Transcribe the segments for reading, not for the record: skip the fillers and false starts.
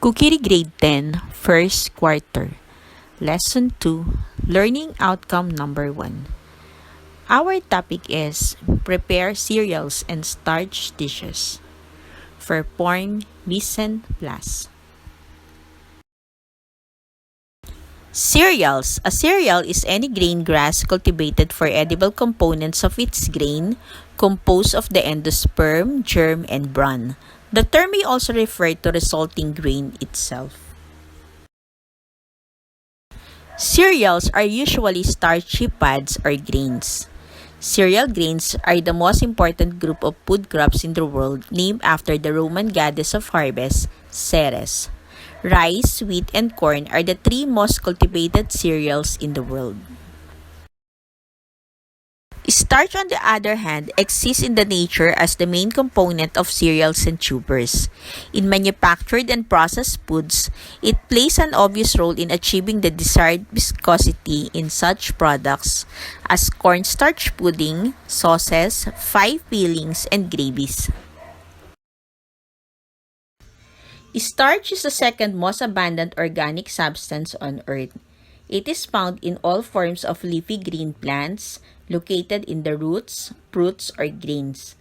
Cookery Grade 10, First Quarter. Lesson 2, Learning Outcome Number 1. Our topic is Prepare Cereals and Starch Dishes. For Form, Mise en Place. Cereals. A cereal is any grain grass cultivated for edible components of its grain, composed of the endosperm, germ, and bran. The term may also refer to resulting grain itself. Cereals are usually starchy pods or grains. Cereal grains are the most important group of food crops in the world, named after the Roman goddess of harvest, Ceres. Rice, wheat, and corn are the three most cultivated cereals in the world. Starch, on the other hand, exists in the nature as the main component of cereals and tubers. In manufactured and processed foods, it plays an obvious role in achieving the desired viscosity in such products as cornstarch pudding, sauces, pie fillings, and gravies. Starch is the second most abundant organic substance on Earth. It is found in all forms of leafy green plants, located in the roots, fruits, or grains.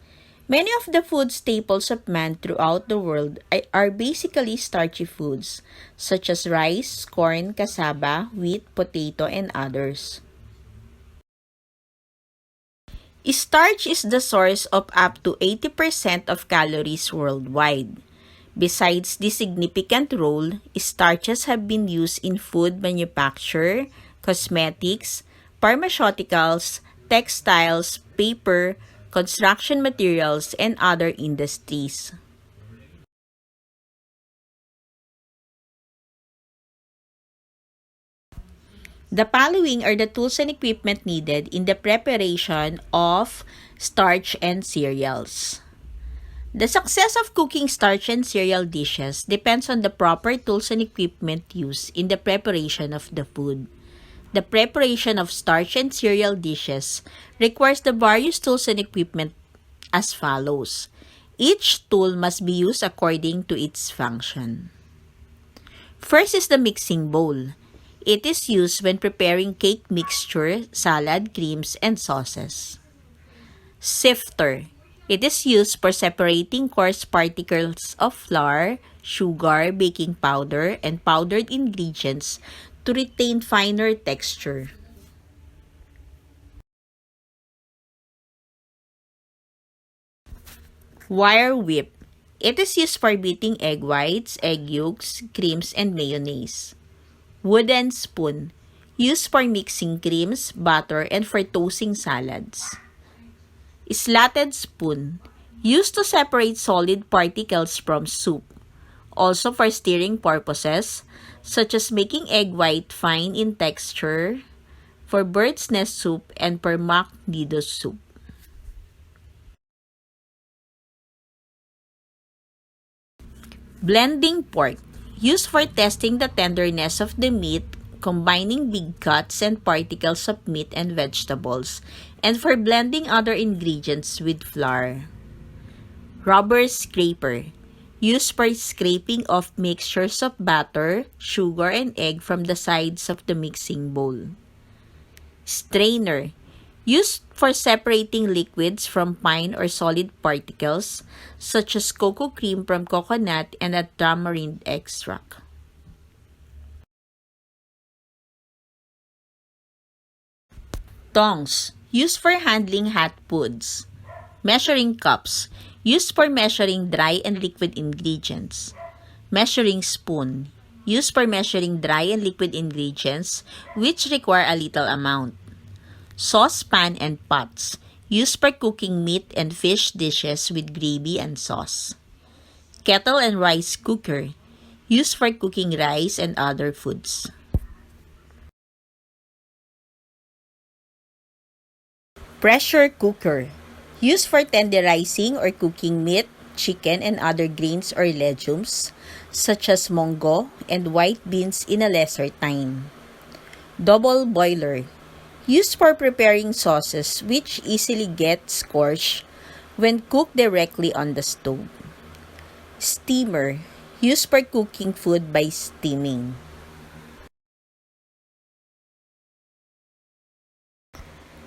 Many of the food staples of man throughout the world are basically starchy foods, such as rice, corn, cassava, wheat, potato, and others. Starch is the source of up to 80% of calories worldwide. Besides this significant role, starches have been used in food manufacture, cosmetics, pharmaceuticals, textiles, paper, construction materials, and other industries. The following are the tools and equipment needed in the preparation of starch and cereals. The success of cooking starch and cereal dishes depends on the proper tools and equipment used in the preparation of the food. The preparation of starch and cereal dishes requires the various tools and equipment as follows. Each tool must be used according to its function. First is the mixing bowl. It is used when preparing cake mixture, salad, creams, and sauces. Sifter. It is used for separating coarse particles of flour, sugar, baking powder, and powdered ingredients to retain finer texture. Wire whip. It is used for beating egg whites, egg yolks, creams, and mayonnaise. Wooden spoon. Used for mixing creams, butter, and for toasting salads. Slatted spoon. Used to separate solid particles from soup. Also for stirring purposes, such as making egg white fine in texture, for bird's nest soup, and for mock nido soup. Blending fork. Used for testing the tenderness of the meat, combining big cuts and particles of meat and vegetables, and for blending other ingredients with flour. Rubber scraper. Used for scraping off mixtures of butter, sugar, and egg from the sides of the mixing bowl. Strainer. Used for separating liquids from fine or solid particles, such as cocoa cream from coconut and a tamarind extract. Tongs. Used for handling hot foods. Measuring cups. Used for measuring dry and liquid ingredients. Measuring spoon. Used for measuring dry and liquid ingredients which require a little amount. Saucepan and pots. Used for cooking meat and fish dishes with gravy and sauce. Kettle and rice cooker. Used for cooking rice and other foods. Pressure cooker. Used for tenderizing or cooking meat, chicken, and other grains or legumes, such as mongo and white beans in a lesser time. Double boiler. Used for preparing sauces which easily get scorched when cooked directly on the stove. Steamer. used for cooking food by steaming.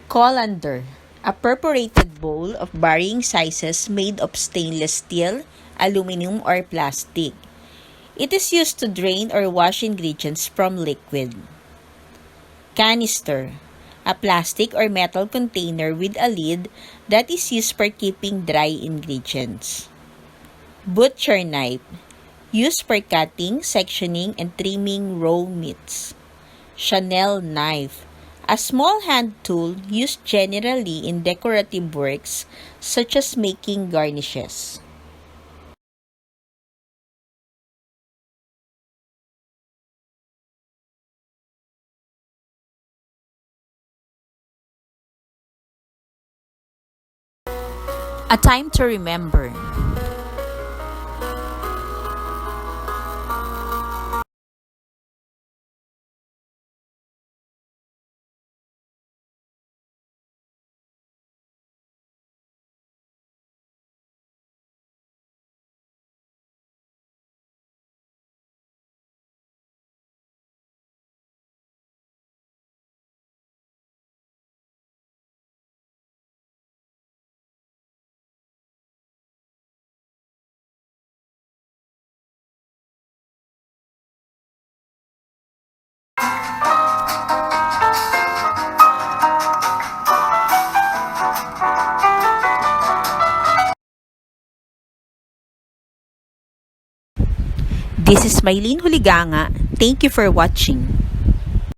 Colander, a perforated bowl of varying sizes made of stainless steel, aluminum, or plastic. It is used to drain or wash ingredients from liquid. Canister, a plastic or metal container with a lid that is used for keeping dry ingredients. Butcher knife, used for cutting, sectioning, and trimming raw meats. Chanel knife, a small hand tool used generally in decorative works such as making garnishes. A time to remember. This is Maylene Huliganga. Thank you for watching.